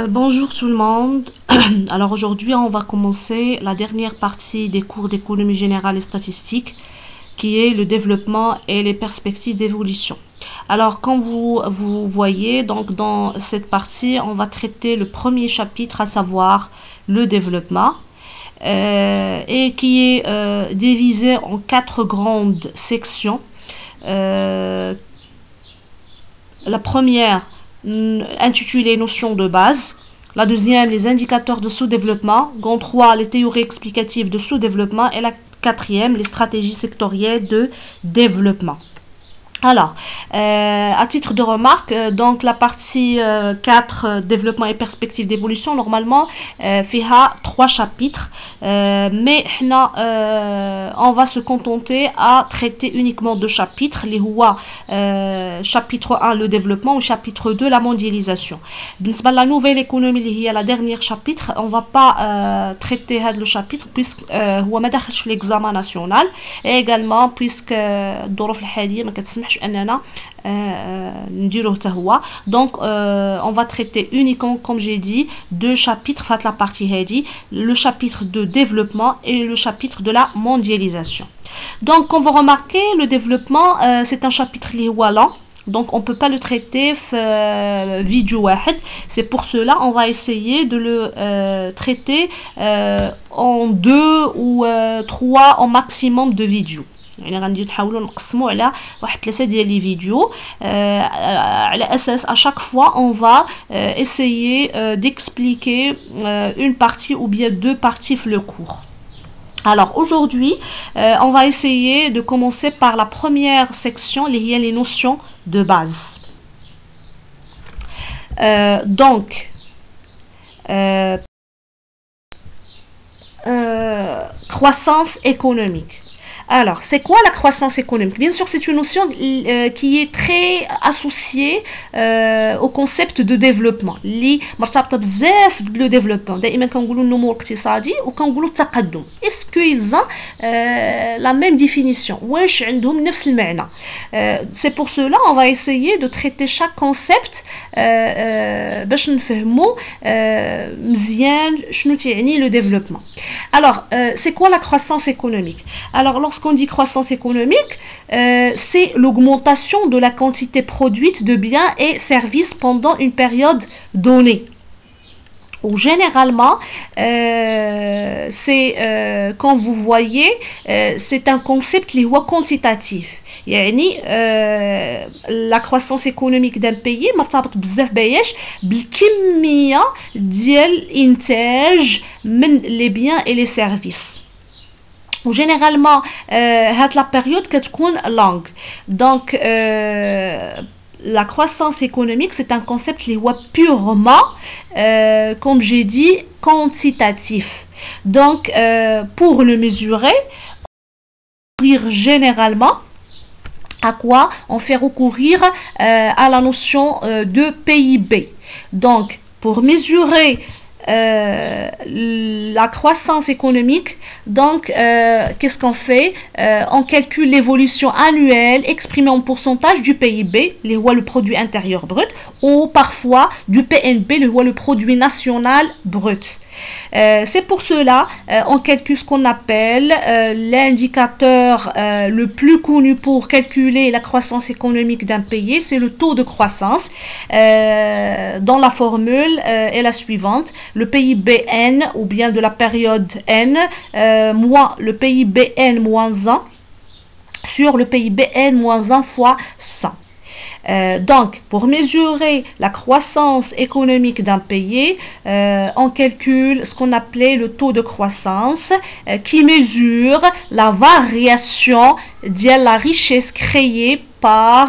Bonjour tout le monde. Alors aujourd'hui, on va commencer la dernière partie des cours d'économie générale et statistique, qui est le développement et les perspectives d'évolution. Alors comme vous voyez, donc dans cette partie, on va traiter le premier chapitre, à savoir le développement, et qui est divisé en 4 grandes sections. La première, intitulée notions de base. La deuxième, les indicateurs de sous-développement. Grande 3, les théories explicatives de sous-développement. Et la quatrième, les stratégies sectorielles de développement. Alors, à titre de remarque, donc la partie 4, développement et perspectives d'évolution, normalement, fait 3 chapitres, mais on va se contenter à traiter uniquement 2 chapitres, les HUA, chapitre 1, le développement, ou chapitre 2, la mondialisation. La nouvelle économie, il y a la dernière chapitre, on ne va pas traiter le chapitre, puisque l'examen national, et également, puisque donc on va traiter uniquement, comme j'ai dit, 2 chapitres, la partie headi, le chapitre de développement et le chapitre de la mondialisation. Donc on va remarquer, le développement, c'est un chapitre li huwa lent, donc on ne peut pas le traiter vidéo. C'est pour cela on va essayer de le traiter en 2 ou 3 au maximum de vidéos. يعني غندير نحاولوا نقسموا على واحد 3 ديال لي فيديو على اساس à chaque fois on va essayer d'expliquer une partie ou bien 2 parties le cours. Alors aujourd'hui, on va essayer de commencer par la première section, les notions de base. Croissance économique. Alors, c'est quoi la croissance économique? Bien sûr, c'est une notion qui est très associée au concept de développement. اللي مرتبطة بزاف بالو développement. دائما كنقولوا النمو الاقتصادي وكنقولوا التقدم. Est-ce qu'ils ont la même définition? واش عندهم نفس المعنى? C'est pour cela on va essayer de traiter chaque concept باش نفهموا مزيان شنو تعني le développement. Alors, c'est quoi la croissance économique? Alors, lorsqu'on dit croissance économique, c'est l'augmentation de la quantité produite de biens et services pendant une période donnée. Ou généralement, c'est, comme vous voyez, c'est un concept qui est quantitatif. يعني la croissance économique d'un pays مرتبط بزاف باياش بالكمية ديال الانتاج من les biens et les services. Ou généralement la période كتكون longue. Donc la croissance économique, c'est un concept qui est purement, comme j'ai dit, quantitatif. Donc, pour le mesurer, généralement, à quoi on fait recourir à la notion de PIB. Donc, pour mesurer la croissance économique, donc qu'est-ce qu'on fait? On calcule l'évolution annuelle exprimée en pourcentage du PIB, le produit intérieur brut, ou parfois du PNB, le produit national brut. C'est pour cela on calcule ce qu'on appelle l'indicateur le plus connu pour calculer la croissance économique d'un pays, c'est le taux de croissance. Dans la formule est la suivante: le PIB N, ou bien de la période N, moins le PIB N moins 1 sur le PIB N moins 1 fois 100. Donc, pour mesurer la croissance économique d'un pays, on calcule ce qu'on appelait le taux de croissance, qui mesure la variation de la richesse créée par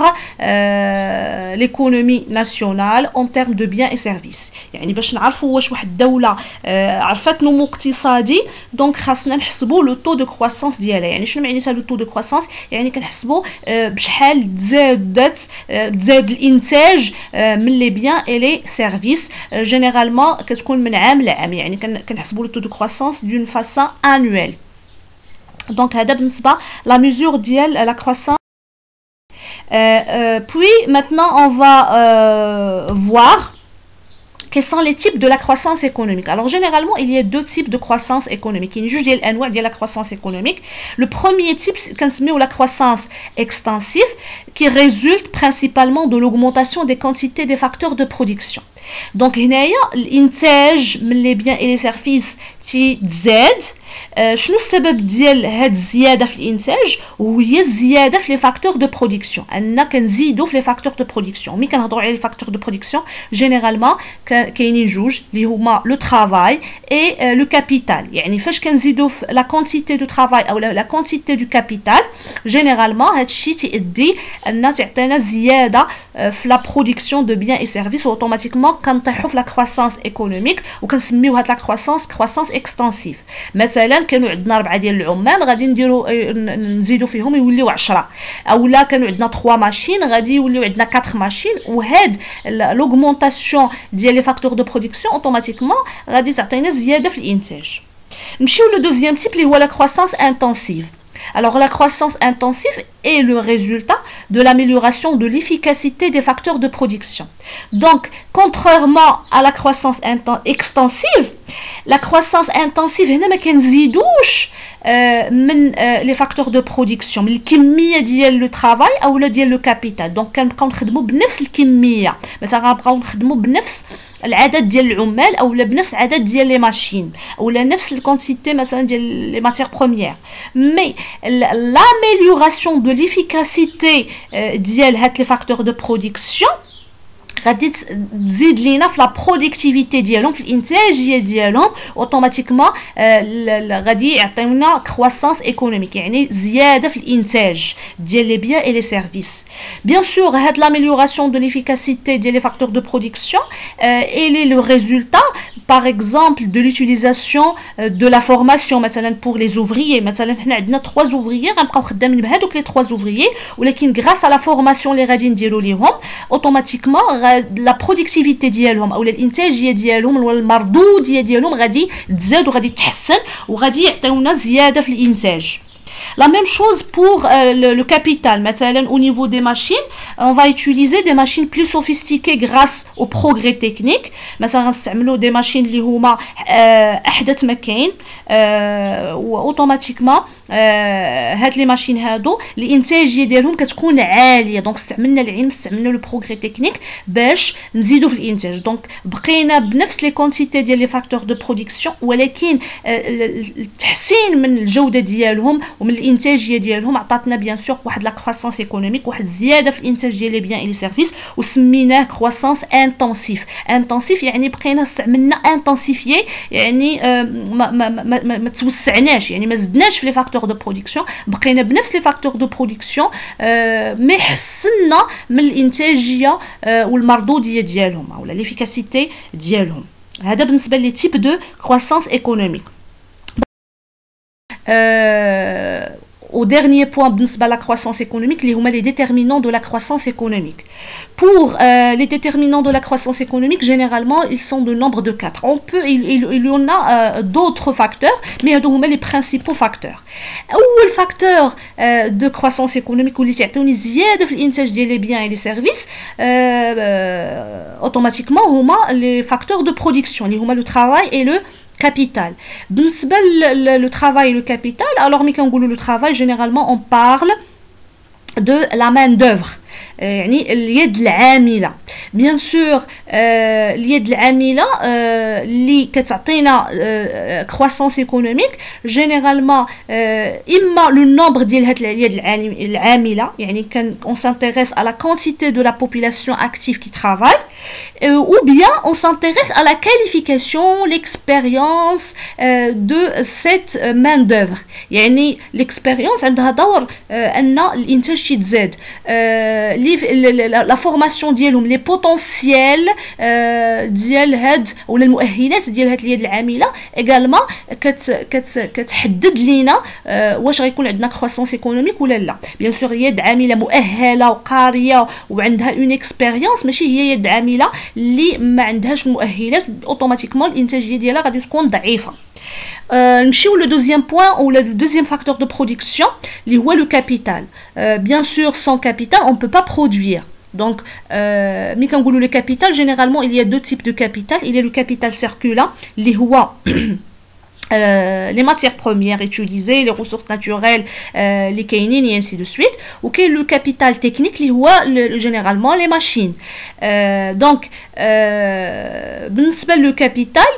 l'économie nationale en termes de biens et services. يعني باش نعرفوا واش واحد الدولة عرفت نمو اقتصادي، دونك خاصنا نحسبوا لو طو دو كرواسونس ديالها. يعني شنو معناتها لو طو دو كرواسونس؟ يعني كنحسبوا بشحال تزاد الانتاج من لي بيان اي لي سيرفيس، جينيرالمون كتكون من عام لعام. يعني كنحسبوا لو طو دو كرواسونس دون فاسون انويل. دونك هذا بالنسبة لا ميزور ديال لا كرواسونس. Puis maintenant on va voir quels sont les types de la croissance économique? Alors généralement il y a deux types de croissance économique. Il y a juge ديال الانواع ديال la croissance économique. Le premier type كنسميو la croissance extensive qui résulte principalement de l'augmentation des quantités des facteurs de production. Donc هنايا الانتاج من les biens et les services تزاد. شنو السبب ديال هاد الزياده في الانتاج؟ وهي الزياده في لي فاكتور دو برودكسيون، اننا كنزيدوا في لي فاكتور دو برودكسيون. ملي كنهضروا على لي فاكتور دو برودكسيون جينيرالمون كاينين جوج اللي هما لو ترافاي اي لو كابيتال. يعني فاش كنزيدوا في لا كونتيتي دو ترافاي او لا كونتيتي دو كابيتال جينيرالمون هاد الشيء تيؤدي ان تعطينا زياده في لا برودكسيون دو بيان اي سيرفيس، اوتوماتيكمون كنطيحوا في لا كرواسونس ايكونوميك وكنسميو هاد لا كرواسونس اكستنسيف. مثلا كانوا عندنا 4 ديال العمال غادي نزيدوا فيهم يوليو 10، اولا كانوا عندنا 3 ماشين غادي يوليو عندنا 4 ماشين. وهاد لوغمونطاسيون ديال لي فاكتور دو برودكسيون اوتوماتيكمون غادي تعطينا زياده في الانتاج. نمشيو لو دوزيام تيب اللي هو لا كرواسونس انتنسيف. Alors la croissance intensive est le résultat de l'amélioration de l'efficacité des facteurs de production. Donc, contrairement à la croissance extensive, la croissance intensive هنا ما كنزيدوش من les facteurs de production، من الكميه ديال لو ترافاي او ديال لو كابيتال. دونك كنبقاو نخدموا بنفس الكميه، مثلا غنبقاو نخدموا بنفس العدد ديال العمال او بنفس العدد ديال لي ماشين او نفس الكونتيتي مثلا ديال لي ماتير بروميير. مي l'amélioration de l'efficacité ديال هاد لي فاكتور دو برودكسيون غادي تزيد لينا في لا برودكتيفيتي ديالهم، في الانتاجيه ديالهم، اوتوماتيكمون غادي يعطيونا كرواسونس ايكونوميك، يعني زياده في الانتاج ديال لي بيان اي لي سيرفيس. Bien sûr, l'amélioration de l'efficacité des facteurs de production elle est le résultat, par exemple, de l'utilisation de la formation, مثلا pour les ouvriers. مثلا حنا عندنا 3 ouvriers غنبقاو خدامين بهذوك لي 3 ouvriers، ولكن grâce à la formation اللي غادي نديروا ليهم اوتوماتيكمون لا برودكتيفيتي ديالهم او الانتاجيه ديالهم ولا المردوديه ديالهم غادي تزاد وغادي تحسن وغادي يعطيونا زياده في الانتاج. La même chose pour le capital. مثلا au niveau des machines, on va utiliser des machines plus sophistiquées grâce au progrès technique. مثلا غنستعملوا des machines اللي هما احدث ما كاين، واوتوماتيكمون هاد لي ماشين هادو الانتاجيه ديالهم كتكون عاليه. دونك استعملنا العلم، استعملنا لو بروغري تكنيك باش نزيدوا في الانتاج. دونك بقينا بنفس لي كونتيتي ديال لي فاكتور دو برودكسيون، ولكن التحسين من الجوده ديالهم ومن الانتاجيه ديالهم عطاتنا بيان سور واحد لا كرواسونس ايكونوميك، واحد الزياده في الانتاج ديال لي بيان اي لي سيرفيس، وسميناه كرواسونس انتنسيف. انتنسيف يعني بقينا استعملنا انتنسيفيي، يعني ما توسعناش، يعني ما زدناش في لي فاكتور دو برودكسيون، بقينا بنفس لي فاكتور دو برودكسيون مي حسنا من الانتاجيه والمردوديه ديالهم او ليفيكاسيتي ديالهم. هذا بالنسبه لي تيب دو كرواسونس ايكونوميك. Au dernier point بالنسبة à la croissance économique, les déterminants de la croissance économique. Pour les déterminants de la croissance économique, généralement, ils sont de nombre de 4. Il y en a d'autres facteurs, mais il y a les principaux facteurs. أول facteur de croissance économique اللي تعطيوني زيادة في الإنتاج ديال les biens et les services, automatiquement هما les facteurs de production, اللي هما le travail et le capital. بالنسبة le travail et le capital, alors ملي كنقولوا le travail, généralement on parle de la main d'œuvre. يعني اليد العامله. بيان سور اليد العامله اللي كتعطينا كرواسونس ايكونوميك جينيرالمون اما لو نومبر ديال هاد اليد العامله، يعني on s'intéresse à la quantité de la population active qui travaille, ou bien on s'intéresse à la qualification, l'expérience de cette main d'œuvre. يعني l'expérience عندها دور ان الانتاج يتزاد، la formation ديالهم لي بوتونسييل ديال هاد ولا المؤهلات ديال هاد اليد العامله ايغالمون كتحدد لينا واش غيكون عندنا كرواسونس ايكونوميك ولا لا. بيان سور يد عامله مؤهله وقاريه وعندها اون اكسبيريونس، ماشي هي يد عامله اللي ما عندهاش مؤهلات، اوتوماتيكمون الانتاجيه ديالها غادي تكون ضعيفه. نمشيو لو دوزيام بوين او لو دوزيام فاكتور دو برودكسيون اللي هو لو كابيتال. Bien sûr, sans capital, on ne peut pas produire. Donc, le capital, généralement, il y a deux types de capital. Il y a le capital circulant, les les matières premières utilisées, les ressources naturelles, les kainines et ainsi de suite. Ok, le capital technique, généralement les machines. Donc, le capital,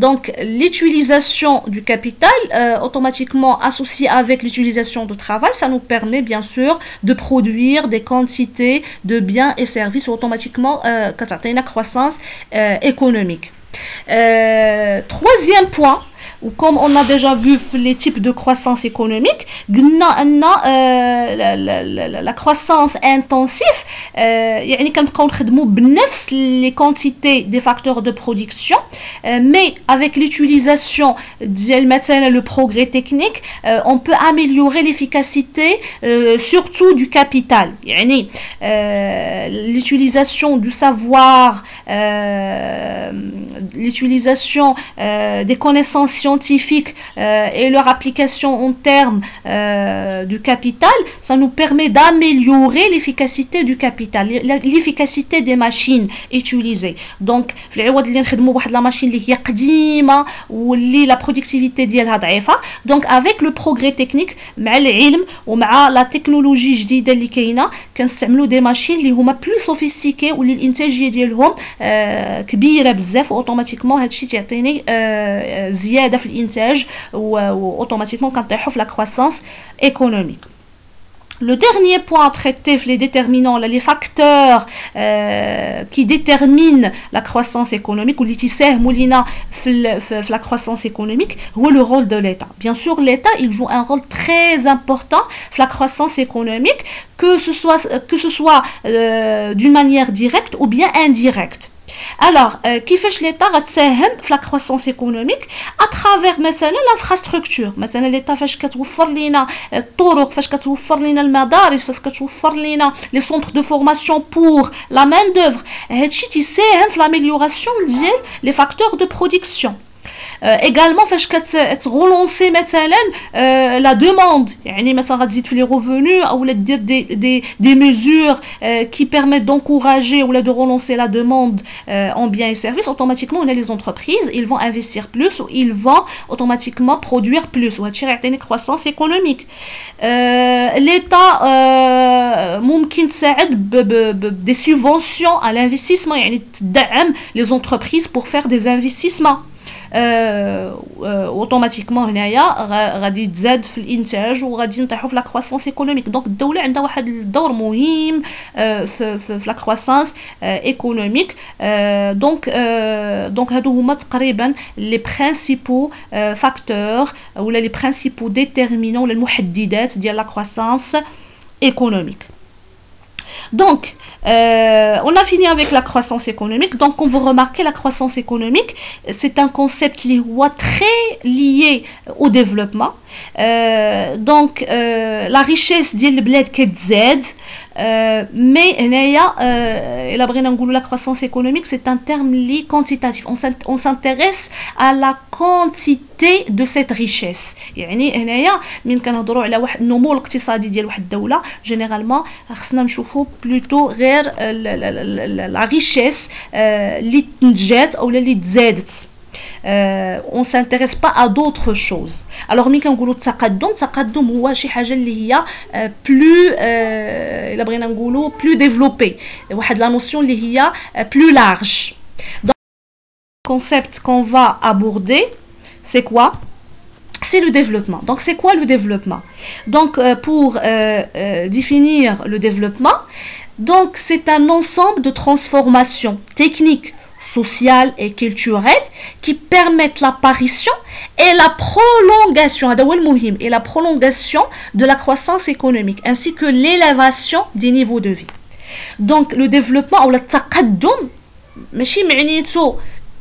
donc l'utilisation du capital automatiquement associée avec l'utilisation de travail, ça nous permet bien sûr de produire des quantités de biens et services automatiquement quand on a une croissance économique. Troisième point, ou comme on a déjà vu les types de croissance économique, la croissance intensive, les quantités des facteurs de production, mais avec l'utilisation le progrès technique, on peut améliorer l'efficacité surtout du capital. L'utilisation du savoir, l'utilisation des connaissances scientifiques et leur application en termes du capital, ça nous permet d'améliorer l'efficacité du capital, l'efficacité des machines utilisées. Donc, la machine qui est قديمة واللي la productivité ديالها ضعيفة. Donc, avec le progrès technique, مع العلم ومع la technologie جديدة اللي كاينة كنستعملوا des machines اللي هما plus sophistiquées واللي الانتاجية ديالهم كبيرة بزاف اوتوماتيكمون هادشي تعطيني زيادة في الانتاج واوتوماتيكمون كنطيحوا في la croissance économique. Le dernier point à traiter, les déterminants, les facteurs qui déterminent la croissance économique ou la croissance économique, c'est le rôle de l'État. Bien sûr, l'État, il joue un rôle très important dans la croissance économique, que ce soit d'une manière directe ou bien indirecte. Alors, كيفاش l'État غتساهم في la croissance économique à travers مثلا l'infrastructure. مثلا l'État فاش كتوفر لينا الطرق، فاش كتوفر لينا المدارس، فاش كتوفر لينا les centres de formation pour la main d'œuvre، هادشي تيساهم في l'amélioration ديال les facteurs de production. Également فاش كتغولونسي مثلا la demande، يعني مثلا غتزيد في les revenus ou دير des mesures qui permettent d'encourager ou de relancer la demande en biens et services, automatiquement on a les entreprises, ils vont investir plus ou ils vont automatiquement produire plus وهادشي غيعطيني une croissance économique. l'État ممكن تساعد des subventions à l'investissement، يعني تدعم les entreprises pour faire des investissements. اوتوماتيكمون هنايا غادي تزاد في الانتاج وغادي نطيحوا في لا كرواسونس ايكونوميك. دونك الدوله عندها واحد الدور مهم في لا كرواسونس ايكونوميك. دونك هادو هما تقريبا لي برينسيبو فاكتور ولا لي برينسيبو ديتيرمينون ولا المحددات ديال لا كرواسونس économique. Donc, on a fini avec la croissance économique. Donc, on veut remarquer la croissance économique, c'est un concept qui est très lié au développement. Donc, la richesse ديال البلاد كتزاد. Mais la croissance économique, c'est un terme quantitatif. On s'intéresse à la quantité de cette richesse. يعني هنايا من كنهضروا على واحد النمو الاقتصادي ديال واحد الدوله جينيرالمون خصنا نشوفوا بلوتو غير لا ريشيس اللي تنتجات او اللي تزادت. on s'intéresse pas à d'autres choses. alors ملي كنقولوا التقدم هو شي حاجه اللي هي plus الا بغينا نقولوا plus développée، واحد لا نوسيون اللي هي plus large. donc le concept qu'on va aborder c'est quoi? C'est le développement. Donc, c'est quoi le développement? Donc, pour définir le développement, donc c'est un ensemble de transformations techniques, sociales et culturelles qui permettent l'apparition et la prolongation de la croissance économique, ainsi que l'élévation des niveaux de vie. Donc, le développement ou le taqaddum, ماشي معنيته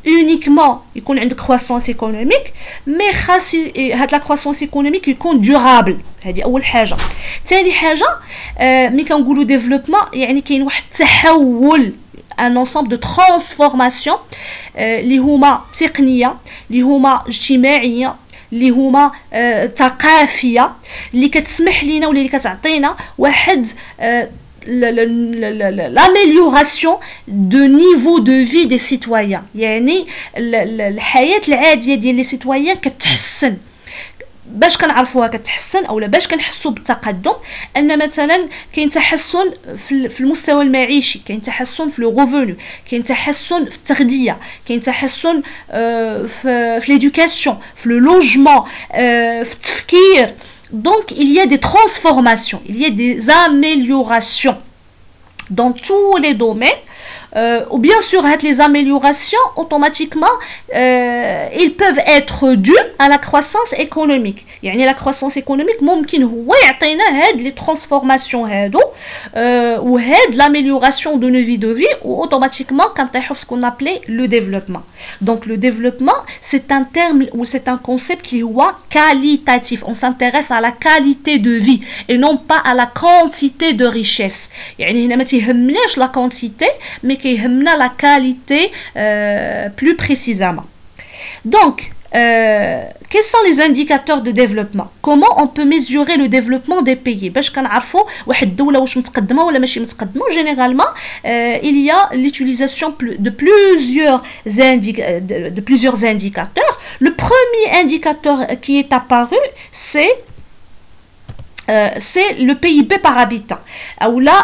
uniquement يكون عندك croissance économique، mais خاص هاد la croissance économique يكون durable. هذه اول حاجه. ثاني حاجه ملي كنقولوا développement يعني كاين واحد التحول، un ensemble de transformation اللي هما تقنيه، اللي هما اجتماعيه، اللي هما ثقافيه، اللي كتسمح لينا ولا اللي كتعطينا واحد l'amélioration de niveau de vie des citoyens. يعني الحياة العادية ديال لي سيتويان كتحسن. باش كنعرفوها كتحسن اولا باش كنحسوا بالتقدم ان مثلا كاين تحسن في المستوى المعيشي، كاين تحسن في لو ريفونو، كاين تحسن في التغذيه، كاين تحسن في ليدوكاسيون، في لو لوجمون، في التفكير. Donc il y a des transformations, il y a des améliorations dans tous les domaines. Ou bien sûr les améliorations automatiquement ils peuvent être dues à la croissance économique. يعني la croissance économique ممكن هو يعطينا هاد les transformations هادو وهاد l'amélioration de nos vies de vie ou automatiquement كنطيحوا في ce qu'on appelait le développement. Donc le développement c'est un terme ou c'est un concept qui هو qualitatif. On s'intéresse à la qualité de vie et non pas à la quantité de richesse. يعني هنا ما تيهمناش la quantité mais كيهمنا la qualité plus précisément. Donc quels sont les indicateurs de développement? Comment on peut mesurer le développement des pays? باش كنعرفوا واحد الدولة واش متقدمة ولا ماشي متقدمة. Généralement il y a l'utilisation de plusieurs indicateurs. Le premier indicateur qui est apparu c'est le PIB par habitant ou là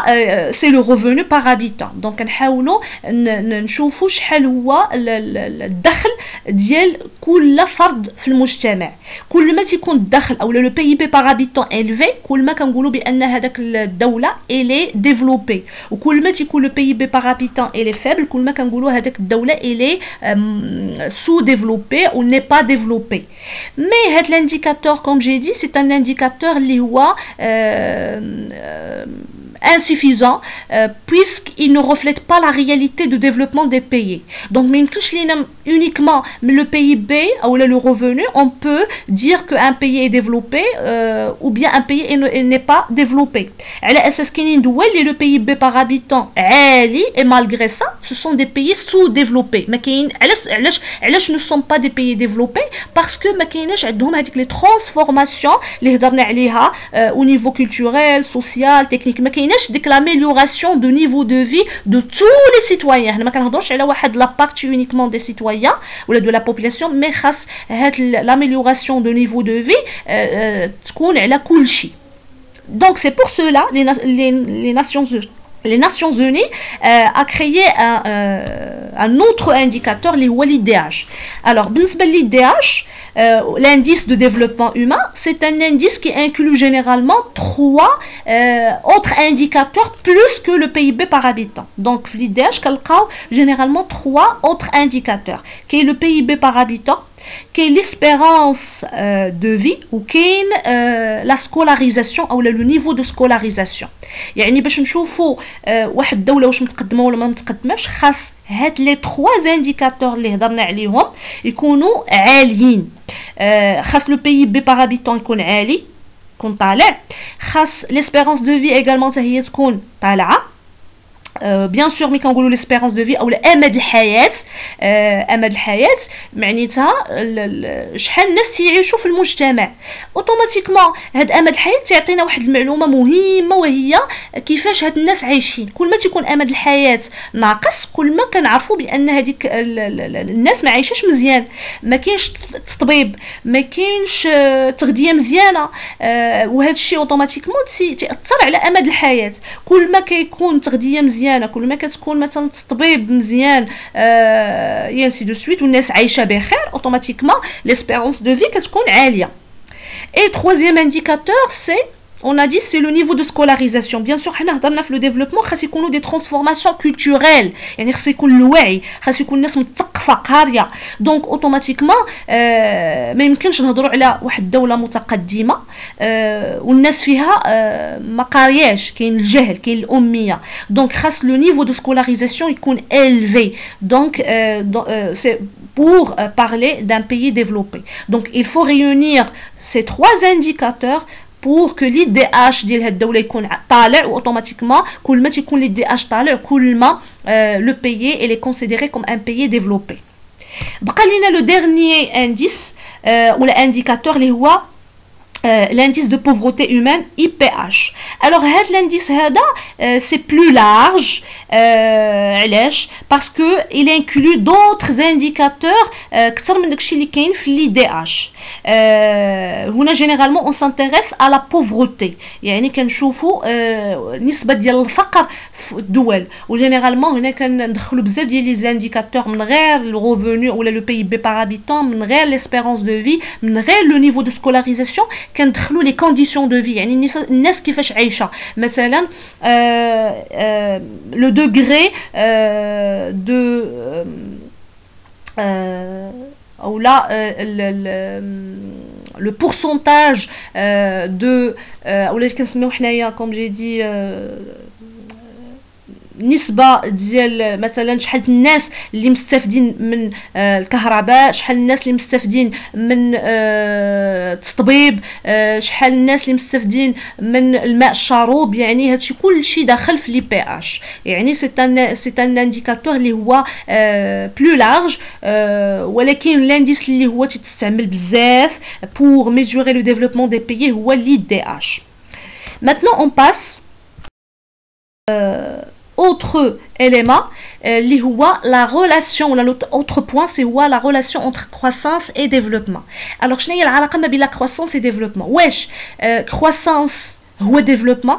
c'est le revenu par habitant. Donc نحاولوا نشوفوا شحال هو الدخل ديال كل فرد في المجتمع. كل ما تيكون الدخل او لو PIB par habitant élevé كل ما كنقولوا بان هذاك الدوله elle est développée. وكل ما تيكون le PIB par habitant elle est faible كل ما كنقولوا هذاك الدوله elle est sous-développée ou n'est pas développée. Mais هذا l'indicateur comme j'ai dit c'est un indicateur اللي هو insuffisant puisqu'il ne reflète pas la réalité de développement des pays. Donc uniquement le PIB ou le revenu on peut dire qu'un pays est développé ou bien un pays n'est pas développé. على اساس كاينين دول اللي le PIB par habitant عالي et malgré ça ce sont des pays sous-développés. ما كاين علاش ne sont pas des pays développés parce que ما كايناش عندهم هذيك les transformations اللي هضرنا عليها au niveau culturel, social, technique. ما كايناش ديك l'amélioration de niveau de vie de tous les citoyens. حنا ما كنهضرش على واحد la partie uniquement des citoyens ولا de la population mais خاص هاد l'amélioration de niveau de vie تكون على كل شيء. Donc c'est pour cela les Nations Unies a créé un autre indicateur, l'IDH. Alors, l'IDH, l'indice de développement humain, c'est un indice qui inclut généralement 3 autres indicateurs plus que le PIB par habitant. Donc, l'IDH, généralement 3 autres indicateurs, qui est le PIB par habitant, qui est l'espérance de vie ou qui est la scolarisation ou le niveau de scolarisation. يعني باش نشوفوا واحد الدولة واش متقدمة ولا ما متقدماش خاص هاد لي 3 indicateurs اللي هضرنا عليهم يكونوا عاليين. خاص لو PIB par habitant يكون عالي يكون طالع، خاص l'espérance de vie également حتى هي تكون طالعة. بيان سور ملي كنقولوا ليسبيرونس دو في او امد الحياه امد الحياه معنيتها شحال الناس تيعيشوا في المجتمع. اوتوماتيكمون هاد امد الحياه تعطينا واحد المعلومه مهمه وهي كيفاش هاد الناس عايشين. كل ما تيكون امد الحياه ناقص كل ما كنعرفوا بان هذيك الناس ما عايشاش مزيان، ما كاينش تطبيب، ما كاينش تغذيه مزيانه، وهذا الشيء اوتوماتيكمون تاثر على امد الحياه. كل ما كيكون تغذيه مزيانه كل ما كتكون مثلا الطبيب مزيان يانسي دو سويت والناس عايشه بخير اوتوماتيكمون l'espérance de vie كتكون عاليه. Et troisième indicateur c'est on a dit c'est le niveau de scolarisation. Bien sûr حنا هضرنا في le développement خاص يكونوا des transformations culturelles يعني خاص يكون الوعي، خاص يكون الناس مثقفه قاريه. دونك اوتوماتيكمون ما يمكنش نهضروا على واحد الدوله متقدمه والناس فيها ما قارياش، كاين الجهل كاين الاميه. دونك خاص le niveau de scolarisation يكون élevé. Donc c'est pour parler d'un pays développé. Donc il faut réunir ces 3 indicateurs pour que l'IDH ديال هاد الدوله يكون طالع اوتوماتيكمون. كل ما تيكون l'IDH طالع كل ما le pays il est considéré comme un pays développé. بقى لينا لو dernier indice ولا indicateur اللي هو l'indice de pauvreté humaine IPH. Alors l'indice c'est plus large parce que il inclut d'autres indicateurs كتر من داكشي اللي كاين في l'IDH. هنا généralement on s'intéresse à la pauvreté يعني كنشوفوا نسبة ديال الفقر في الدول وجينيرالمون هنا كندخلوا بزاف ديال لي زانديكاتور من غير le revenu ولا le PIB par habitant من غير l'espérance de vie من غير le niveau de scolarisation كندخلوا لي كونديسيون دو في يعني الناس كيفاش عايشه مثلا لو دوغري دو ou là le pourcentage de ou là كنسميو حنايا comme j'ai dit نسبة ديال مثلا شحال الناس اللي مستفدين من الكهرباء شحال الناس اللي مستفدين من التطبيب شحال الناس اللي مستفدين من الماء الشروب يعني هادشي كلشي داخل في لي بي اش يعني سي ان انديكاتور اللي هو بلو لارج ولكن الانديس اللي هو تستعمل بزاف pour mesurer le développement des pays هو l'IDH. Maintenant on passe autre élément اللي هو la relation ولا l'autre point c'est هو la relation entre croissance et développement. alors شنو هي العلاقه ما بين la croissance et développement واش croissance هو développement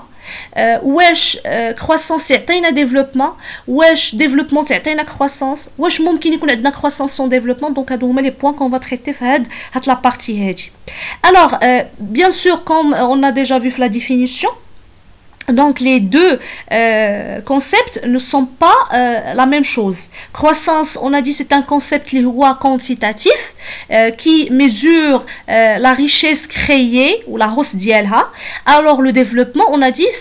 واش croissance تعطينا développement واش développement تعطينا croissance واش ممكن يكون عندنا croissance sans développement donc هادو هما les points qu'on va traiter في هاد la partie هادي. alors bien sûr comme on a déjà vu la définition. Donc les deux concepts ne sont pas la même chose. Croissance, on a dit c'est un concept qui est quantitatif qui mesure la richesse créée ou la hausse d'ILH. Alors le développement, on a dit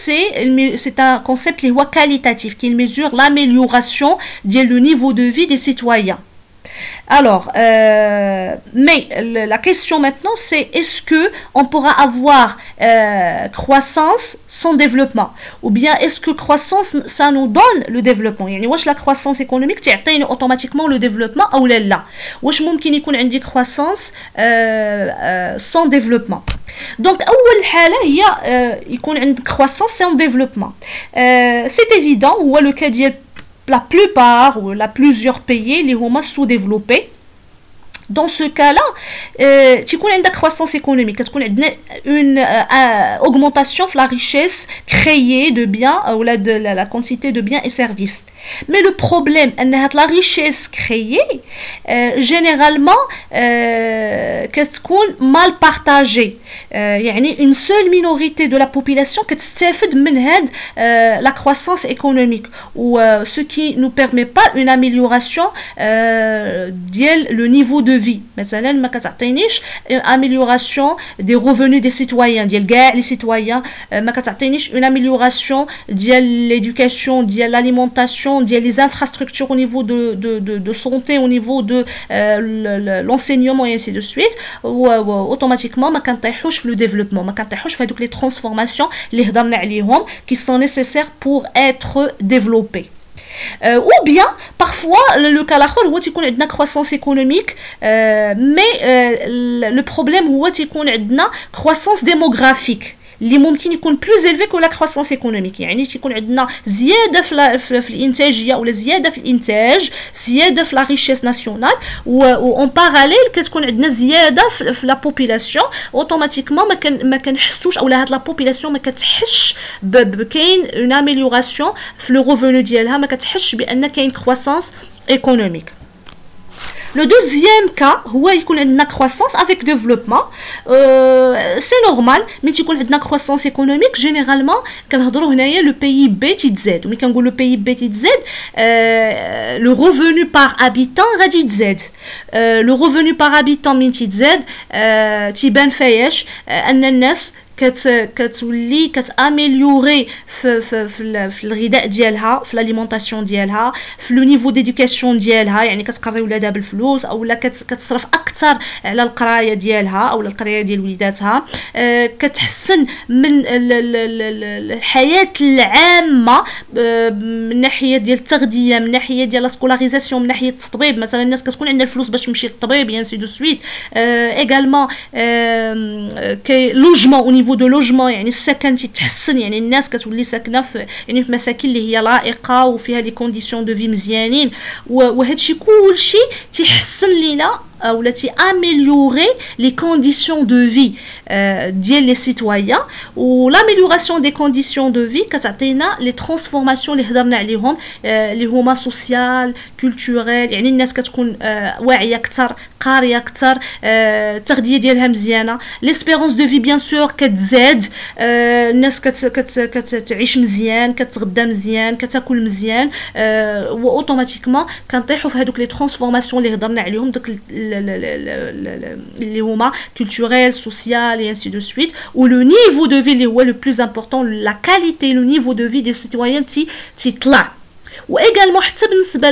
c'est un concept qui est qualitatif qui mesure l'amélioration du niveau de vie des citoyens. Alors, mais la question maintenant c'est est-ce que on pourra avoir croissance sans développement ou bien est-ce que croissance ça nous donne le développement يعني واش la croissance économique تعطيني automatiquement le développement ou لا واش ممكن يكون عندي croissance sans développement. donc أول حالة هي يكون عندك croissance sans développement. c'est évident هو le cas ديال la plupart ou la plusieurs pays les sont sous-développés. Dans ce cas-là, tu connais une croissance économique, tu connais une augmentation de la richesse créée de biens ou la quantité de biens et services. Mais le problème, la richesse créée, généralement, qu'est-ce mal partagée. يعني une seule minorité de la population qui s'effectue de la croissance économique ou ce qui nous permet pas une amélioration du niveau de vie. مثلا ما كتعطينيش une amélioration des revenus des citoyens ديال كاع les citoyens ما كتعطينيش une amélioration ديال l'éducation ديال l'alimentation ديال les infrastructures au niveau de santé au niveau de l'enseignement et ainsi de suite ou automatiquement ما كنطيحوش في le développement ما كنطيحوش في هذوك les transformations اللي هضرنا عليهم qui sont nécessaires pour être développés. ou bien parfois le cas l'akhar هو تيكون عندنا croissance économique mais le problème هو تيكون عندنا croissance démographique اللي ممكن يكون plus élevé que la croissance économique يعني تيكون عندنا زياده في الانتاجيه ولا زياده في الانتاج زياده في la richesse nationale و en parallèle كتكون عندنا زياده في la population automatiquement ما كنحسوش اولا هاد la population ما كتحش بكاين une amélioration في le revenu ديالها ما كتحش بان كاين croissance économique. Le deuxième cas هو يكون عندنا croissance avec développement c'est normal mais تيكون عندنا croissance économique généralement كنهضروا هنايا le PIB تيتزاد وملي كنقول le PIB تيتزاد le revenu par habitant غادي يتزاد le revenu par habitant من تيتزاد تيبان فياش ان الناس كتولي كتاميليوري في الغذاء ديالها، في الاليمونطاسيون ديالها، في لو نيفو ديدوكاسيون ديالها، يعني كتقري ولادها بالفلوس اولا كتصرف اكثر على القرايه ديالها او القرايه ديال وليداتها. كتحسن من الحياه العامه من ناحيه ديال التغذيه، من ناحيه ديال لا سكولاريزاسيون، من ناحيه التطبيب. مثلا الناس كتكون عندها الفلوس باش تمشي للطبيب يانسي دو سويت. ايغالمون كي لوجمون او نيفو دو لوجمون، يعني السكن تيتحسن، يعني الناس كتولي ساكنه في يعني في مساكن اللي هي لائقه وفيها لي كونديسيون دو في مزيانين، وهادشي كلشي تيحسن لينا ولا تي اميليوري لي كونديسيون دو في ديال لي سيتويان. و لاميليوراسيون دي كونديسيون دو في كتعطينا لي ترانسفورماسيون اللي هضرنا عليهم اللي هما سوسيال كولتوريل، يعني الناس كتكون واعيه اكثر، قاريه اكثر، التغذيه ديالها مزيانه، ليسبيرونس دو في بيان سور كتزاد، الناس كتعيش مزيان، كتغدى مزيان، كتاكل مزيان، واوتوماتيكمون كنطيحوا في هذوك لي ترانسفورماسيون اللي هضرنا عليهم، دوك اللي هما culturel, social et ainsi de suite, où le niveau de vie est le plus important, la qualité, le niveau de vie des citoyens تيطلع. وايغالمون حتى بالنسبه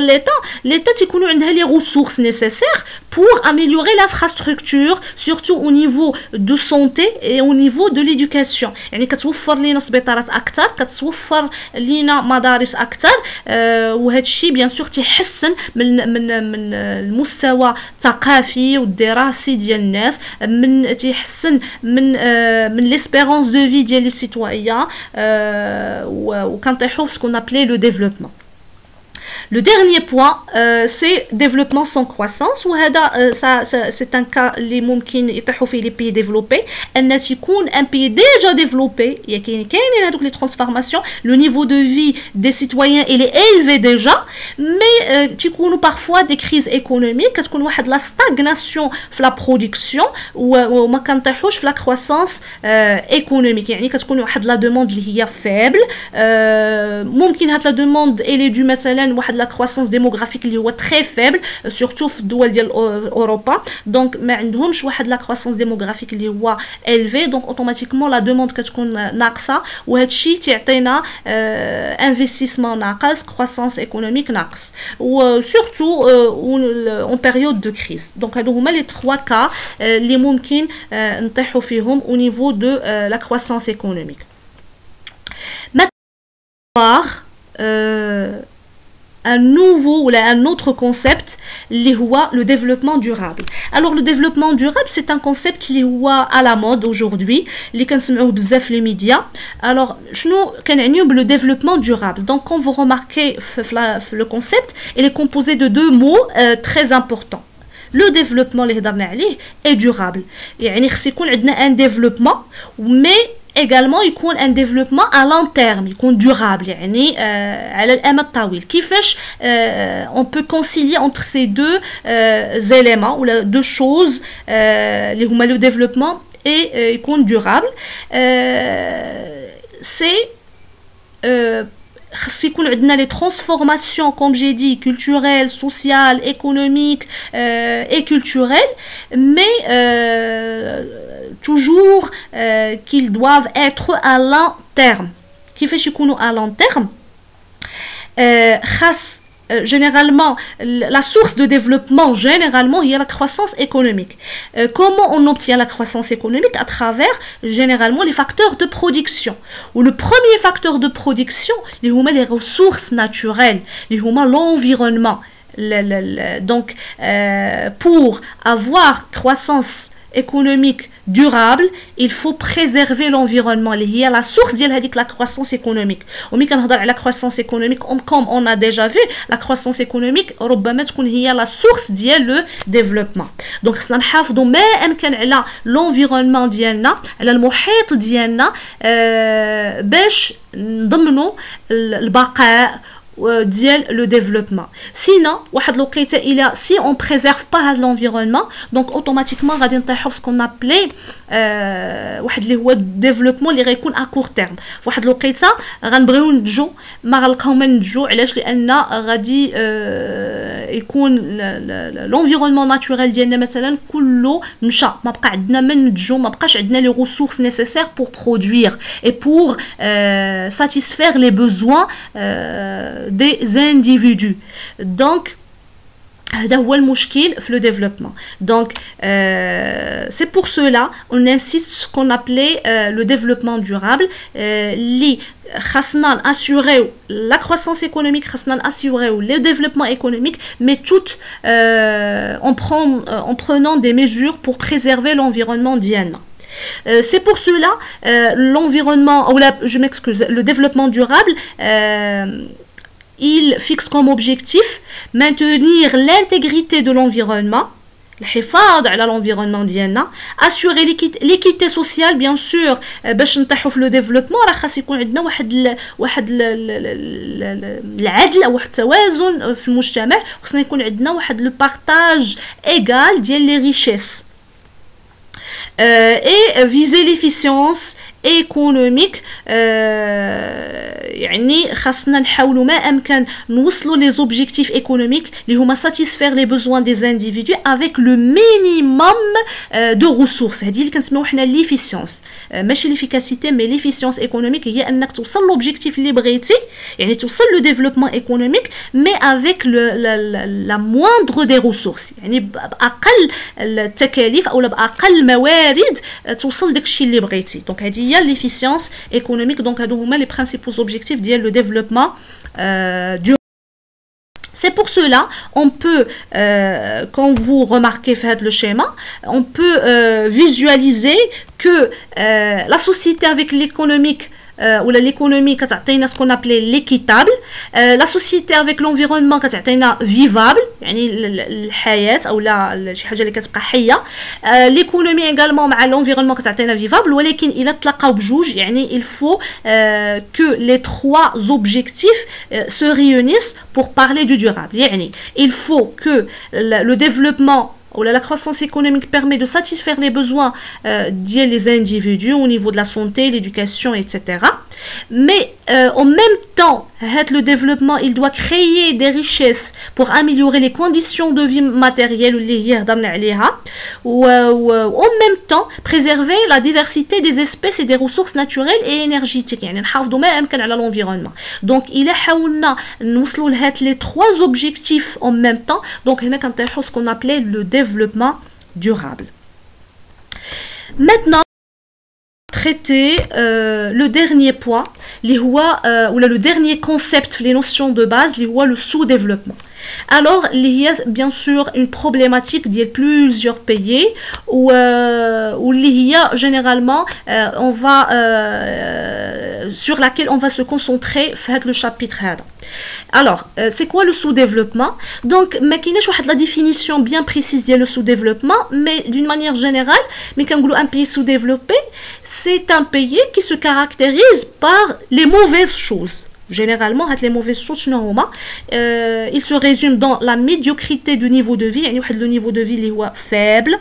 ليتا تيكونوا عندها لي ريسورس نيسيسير pour améliorer l'infrastructure, surtout au niveau de santé et au niveau de l'éducation. يعني كتوفر لينا سبيطارات اكثر، كتوفر لينا مدارس اكثر، وهذا الشيء بيان سور تيحسن من المستوى الثقافي والدراسي ديال الناس، من تيحسن من ليسبيرونس دو في ديال لي سيتويان، وكنطيحوا في سكون ابلي لو ديفلوبمون. Le dernier point, c'est développement sans croissance. C'est un cas اللي ممكن يطيحوا فيه les pays développés. أن تكون un pays déjà développé، يعني كاينين هذوك les transformations. Le niveau de vie des citoyens il est élevé déjà, mais تكونوا parfois des crises économiques. كتكون واحد la stagnation في la production وما كنطيحوش في la croissance économique. يعني كتكون واحد la demande اللي هي faible. ممكن هاد la demande elle est due مثلا واحد la croissance démographique اللي هو très faible surtout في الدول ديال اوروبا، دونك ما عندهمش واحد la croissance démographique اللي هو élevé، دونك اوتوماتيكمون لا دوموند كتكون ناقصه، وهذا الشيء تيعطينا انفستيسمون ناقص، croissance économique ناقص، و surtout en période de crise. دونك هادو هما لي 3 cas اللي ممكن نطيحوا فيهم au niveau de la croissance économique. Maintenant un nouveau ou un autre concept اللي هو le développement durable. Alors le développement durable c'est un concept اللي هو à la mode aujourd'hui اللي كنسمعوه بزاف لي ميديا. Alors شنو كنعنيو بلو développement durable؟ Donc quand vous remarquez le concept il est composé de deux mots très importants. Le développement اللي هضرنا عليه est durable، يعني خص يكون عندنا un développement mais également يكون un développement à long terme، يكون durable يعني على الأمد الطويل. كيفاش on peut concilier entre ces deux éléments ou deux choses اللي هما le développement et يكون durable؟ c'est خص يكون عندنا les transformations comme j'ai dit culturelles, sociales, économiques et culturelles, mais toujours qu'ils doivent être à long terme. كيفاش يكونوا à long terme؟ خاص généralement la source de développement généralement il y a la croissance économique. Comment on obtient la croissance économique? À travers généralement les facteurs de production, où le premier facteur de production les ressources naturelles, l'environnement. Donc pour avoir croissance économique durable il faut préserver l'environnement اللي هي la source ديال هذيك la croissance économique. وملي كنهضر على croissance économique comme on a déjà vu la croissance économique ربما تكون هي la source ديال le développement. donc خصنا نحافظوا ما امكن على l'environnement ديالنا، على المحيط ديالنا باش نضمنوا البقاء ديال لو ديفلوبمون. سينو واحد الوقيته الى سي اون بريزيرف با هاد لونفيرونمون دونك اوتوماتيكمون غادي نطيحوا في سكون ابلي واحد اللي هو ديفلوبمون اللي غيكون ا كور تيرم. فواحد الوقيته غنبغيو ننتجو ما غنلقاو ما ننتجو، علاش؟ لان غادي يكون l'environnement naturel ديالنا مثلا كله مشى ما بقى عندنا ما ننتجو ما بقاش عندنا les ressources nécessaires pour produire et pour satisfaire les besoins des individus. Donc هذا هو المشكل في le développement. Donc c'est pour cela on insiste ce qu'on appelait le développement durable اللي خاصنا assurer la croissance économique, خاصنا assurer le développement économique, mais tout en prenant des mesures pour préserver l'environnement ديالنا. C'est pour cela l'environnement, ou je m'excuse, le développement durable il fixe comme objectif maintenir l'intégrité de l'environnement, الحفاظ على l'environnement ديالنا, assurer l'équité sociale bien sûr باش نطيحوا في le développement راه خاص يكون عندنا واحد العدل او واحد التوازن في المجتمع, خصنا يكون عندنا واحد le partage égal ديال les richesses et viser l'efficience économique يعني خاصنا نحاولوا ما امكن نوصلوا les objectifs économiques اللي هما satisfaire les besoins des individus avec le minimum de ressources. هذه اللي كنسميو حنا l'efficience, ماشي l'efficacité mais l'efficience économique هي انك توصل l'objectif اللي بغيتي, يعني توصل le développement économique mais avec la moindre des ressources, يعني باقل التكاليف او باقل الموارد توصل داكشي اللي بغيتي. دونك هذه l'efficience économique. Donc هادو هما les principaux objectifs ديال le développement durable. C'est pour cela on peut quand vous remarquez fait le schéma on peut visualiser que la société avec l'économique ou l'économie كتعطينا ce qu'on appelait l'équitable, la société avec l'environnement كتعطينا vivable يعني الحياة أو لا شي حاجة اللي كتبقى حية, l'économie également مع l'environnement كتعطينا vivable, ولكن إلا تلاقاو بجوج يعني il faut que les trois objectifs se réunissent pour parler du durable. يعني il faut que le développement ou la croissance économique permet de satisfaire les besoins des individus au niveau de la santé, l'éducation, etc. Mais en même temps, le développement il doit créer des richesses pour améliorer les conditions de vie matérielles ou en même temps préserver la diversité des espèces et des ressources naturelles et énergétiques, يعني نحافظوا ما أمكن على l'environnement. Donc il حاولنا نوصلوا لهاد les trois objectifs en même temps. Donc هنا كنطيحوا ce qu'on appelait le développement durable. Maintenant traiter le dernier point, ou le dernier concept, les notions de base, le sous-développement. Alors, il y a bien sûr une problématique de plusieurs pays où il y a généralement, sur laquelle on va se concentrer dans le chapitre. Alors, c'est quoi le sous-développement? Donc, ما كايناش واحد la définition bien précise de le sous-développement, mais d'une manière générale, mais quand un pays sous-développé, c'est un pays qui se caractérise par les mauvaises choses. Généralement, les mauvaises choses, il se résume dans la médiocrité du niveau de vie, le niveau de vie faible,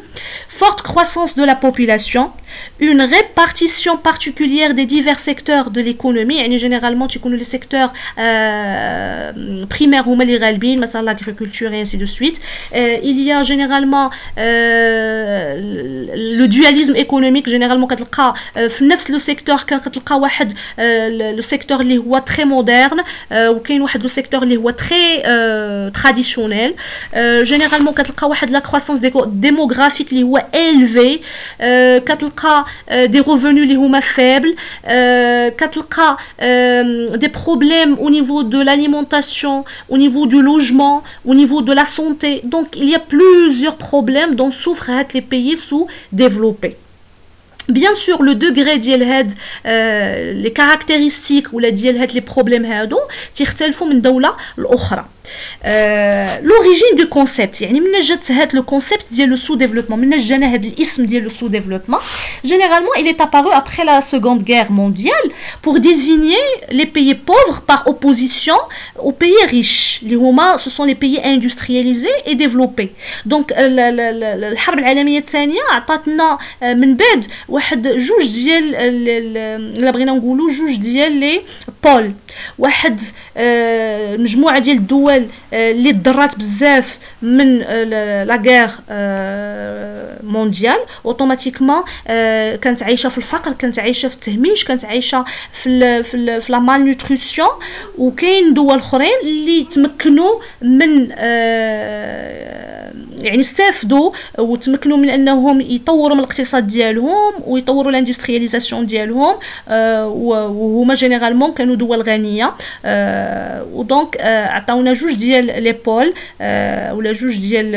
forte croissance de la population, une répartition particulière des divers secteurs de l'économie, généralement tu connais les secteurs primaires ou l'agriculture et ainsi de suite. Il y a généralement le dualisme économique, généralement le secteur le secteur اللي هو très moderne وكاين واحد le secteur اللي هو très traditionnel. Généralement كتلقى واحد la croissance démographique اللي هو élevé, كتلقى des revenus اللي هما faibles, كتلقى des problèmes au niveau de l'alimentation, au niveau du logement, au niveau de la santé. Donc il y a plusieurs problèmes dont souffrent les pays sous-développés. Bien sûr le degré ديال les caractéristiques ou les problèmes هادو تختلفوا من دولة لأخرى. L'origine du concept, يعني من جات هاد le concept ديال le sous-développement, من جانا هاد الاسم ديال le sous-développement. Généralement il est apparu après la Seconde Guerre mondiale pour désigner les pays pauvres par opposition aux pays riches. اللي هما ce sont les pays industrialisés et développés. Donc الحرب العالمية الثانية عطاتنا من بعد واحد جوج ديال الا بغينا نقولوا جوج ديال لي بول, واحد مجموعة ديال الدول الدول اللي ضرات بزاف من لا غير مونديال اوتوماتيكمون كانت عايشه في الفقر، كانت عايشه في التهميش، كانت عايشه في لا مال نوتريسيون. وكاين دول اخرين اللي تمكنوا من يعني استافدوا وتمكنوا من انهم يطوروا من الاقتصاد ديالهم ويطوروا الاندسترياليزاسيون ديالهم، وهما جينيرالمون كانوا دول غنيه. ودونك عطاونا جوج ديال لي بول ولا جوج ديال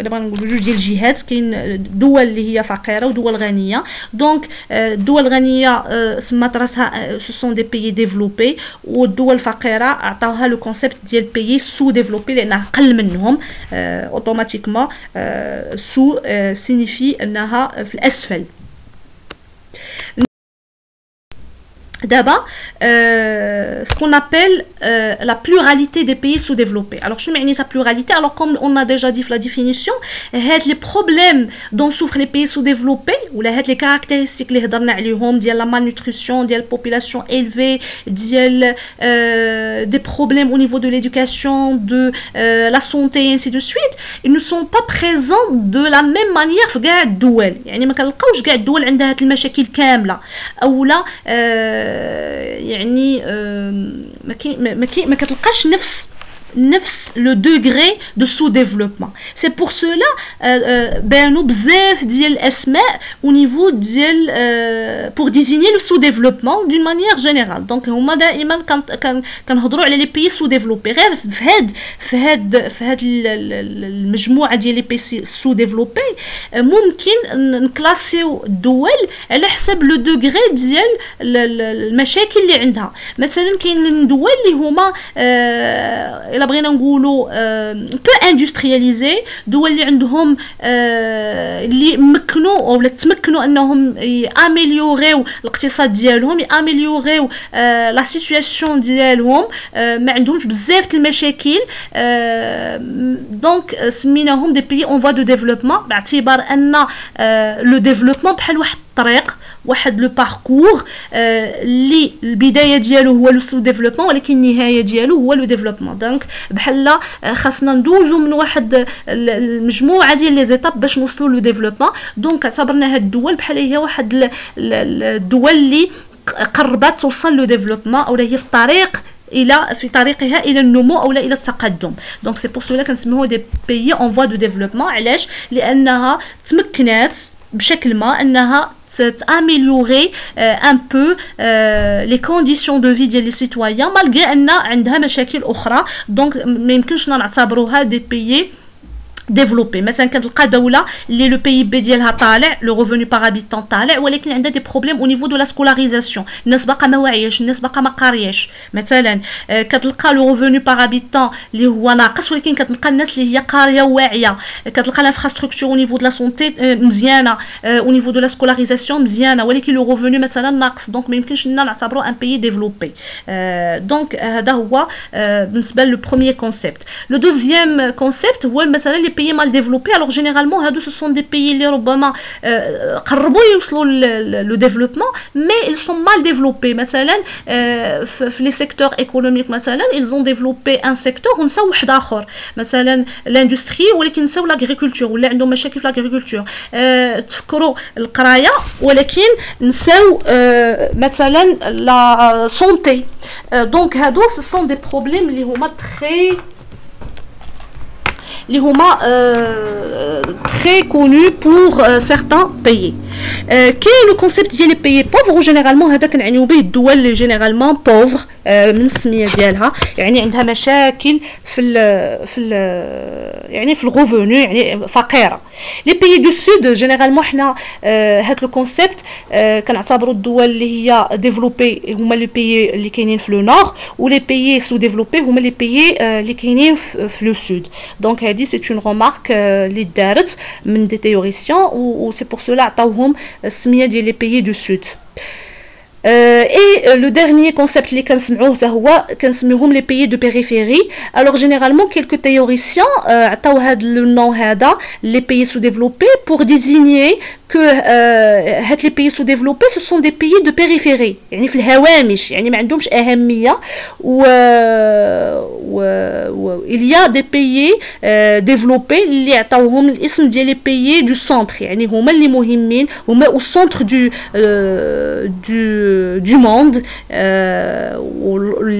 دابا نقولوا جوج ديال الجهات. كاين دول اللي هي فقيره ودول غنيه. دونك الدول الغنيه سمات راسها سو سون دي بيي ديفلوبي، والدول الفقيره عطاوها لو كونسيبت ديال بيي سو ديفلوبي لانها اقل منهم. اوتوماتيكمون سو سينيفي انها في الاسفل. D'abord, ce qu'on appelle la pluralité des pays sous-développés. Alors, je mets sa pluralité. Alors, comme on a déjà dit la définition, les problèmes dont souffrent les pays sous-développés, ou les caractéristiques les de la malnutrition, de la population élevée, des problèmes au niveau de l'éducation, de la santé, et ainsi de suite, ils ne sont pas présents de la même manière في كاع الدول. يعني ما كنلقاوش كاع الدول عندها هاد المشاكل كاملة، أو لا يعني ما كتلقاش نفس لو دوغري دو سو ديفلوبمون. سي بور سولا بانوا بزاف ديال الاسماء او نيفو ديال بور ديزيني لو سو ديفلوبمون دون مانيير جينيرال. دونك هما دائما كنهضروا على لي بيي سو ديفلوبي. غير في هاد المجموعه ديال لي بيي سو ديفلوبي ممكن نكلاسيو الدول على حسب لو دوغري ديال المشاكل اللي عندها. مثلا كاين دول اللي هما بغينا نقولوا بو اندسترياليزي، دول اللي عندهم اللي مكنوا او تمكنوا انهم ياميليوريو الاقتصاد ديالهم، ياميليوريو لا سيتوياسيون ديالهم، ما عندهمش بزاف المشاكل. دونك سميناهم دي بيي اون فوا دو ديفلوبمون، باعتبار ان لو ديفلوبمون بحال واحد الطريق، واحد لو باركور اللي البدايه ديالو هو لو سو ديفلوبمون ولكن النهايه ديالو هو لو ديفلوبمون. دونك بحال خاصنا ندوزو من واحد المجموعه ديال لي زيتاب باش نوصلوا لو ديفلوبمون. دونك اعتبرنا هاد الدول بحال هي واحد الدول اللي قربت توصل لو ديفلوبمون، او هي في طريقها الى النمو او الى التقدم. دونك سي بور سولا كنسميوه دي بيي اون فوا دو ديفلوبمون. علاش؟ لانها تمكنات بشكل ما انها تاميليوري ان بو لي كونديسيون دو في ديال لي سيتويان مالغري ان عندها مشاكل اخرى. دونك ما يمكنش نعتبروها دي بيي ديفلوبي. مثلا كتلقى دوله اللي لو بي بي ديالها طالع، لو ريفوني باغ هابيتون طالع، ولكن عندها دي بروبليم او نيفو دو لا سكولاريزاسيون. الناس باقا ما واعياش، الناس باقا ما قارياش. مثلا كتلقى لو ريفوني باغ هابيتون اللي هو ناقص، ولكن كتلقى الناس اللي هي قاريه وواعيه. كتلقى لانفراستركتور او نيفو دو لا سونتي مزيانه، او نيفو دو لا سكولاريزاسيون مزيانه، ولكن لو ريفوني مثلا ناقص. دونك ما يمكنش لنا نعتبروه ان بيي ديفلوبي. دونك هذا هو بالنسبه لو بروميير كونسيبت. لو دوزيام كونسيبت هو مثلا لي pays mal développés. Alors généralement ce sont des pays اللي ربما قربوا يوصلوا le développement mais ils sont mal développés. مثلا في les secteurs économiques مثلا ils ont développé un secteur ونساو واحد اخر، مثلا l'industrie ولكن نساو l'agriculture، ولا عندهم مشاكل في l'agriculture. تفكروا القرايه ولكن نساو مثلا la santé. Donc هادو ce sont des problèmes اللي هما très connus pour certains pays. كاين لو كونسيبت ديال لي بيي بوفر، وجينيرالمون هذا كنعنيو به الدول اللي جينيرالمون بوفر من السميه ديالها، يعني عندها مشاكل يعني في الغوفوني، يعني فقيره. لي بيي دو سود جينيرالمون حنا هاد لو كونسيبت كنعتبروا الدول اللي هي ديفلوبي هما لي بيي اللي كاينين في لو نور، ولي بيي سو ديفلوبي هما لي بيي اللي كاينين في لو سود. دونك هادي سي اون رومارك اللي دارت من دي تيوريسيان، و سي بور سولا عطاوهم السميه ديال لي بيي دو سود. Et le dernier concept اللي كنسمعوه هو كنسميوهم les pays de périphérie. Alors généralement quelques théoriciens عطاو هذا le nom هذا les pays sous-développés pour désigner que هاد les pays sous-développés ce sont des pays de périphérie يعني في الهوامش يعني ما عندهمش أهمية il y a des pays développés اللي عطاوهم الاسم ديال les pays du centre يعني هما اللي مهمين هما au centre du monde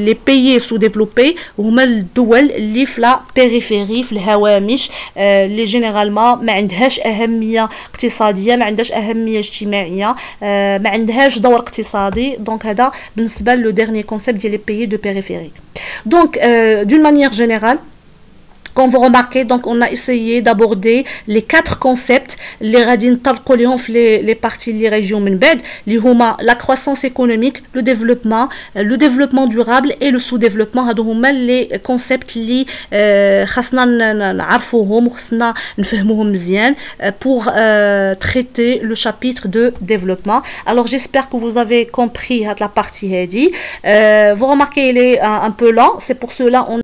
les pays sous-développés هما الدول اللي في لا périphérie في الهوامش اللي généralement ما عندهاش أهمية اقتصادية ما عندهاش أهمية اجتماعية ما عندهاش دور اقتصادي donc هذا بالنسبة لو dernier concept ديال les pays de périphérie. Donc d'une manière générale comme vous remarquez, donc on a essayé d'aborder les 4 concepts les radines talqolihom les parties les régions من بعد اللي هما la croissance économique, le développement durable et le sous-développement. هادو هما les concepts اللي خاصنا نعرفوهم وخاصنا نفهموهم مزيان pour traiter le chapitre de développement. Alors j'espère que vous avez compris la partie هادي. Vous remarquez elle est un peu lent, c'est pour cela on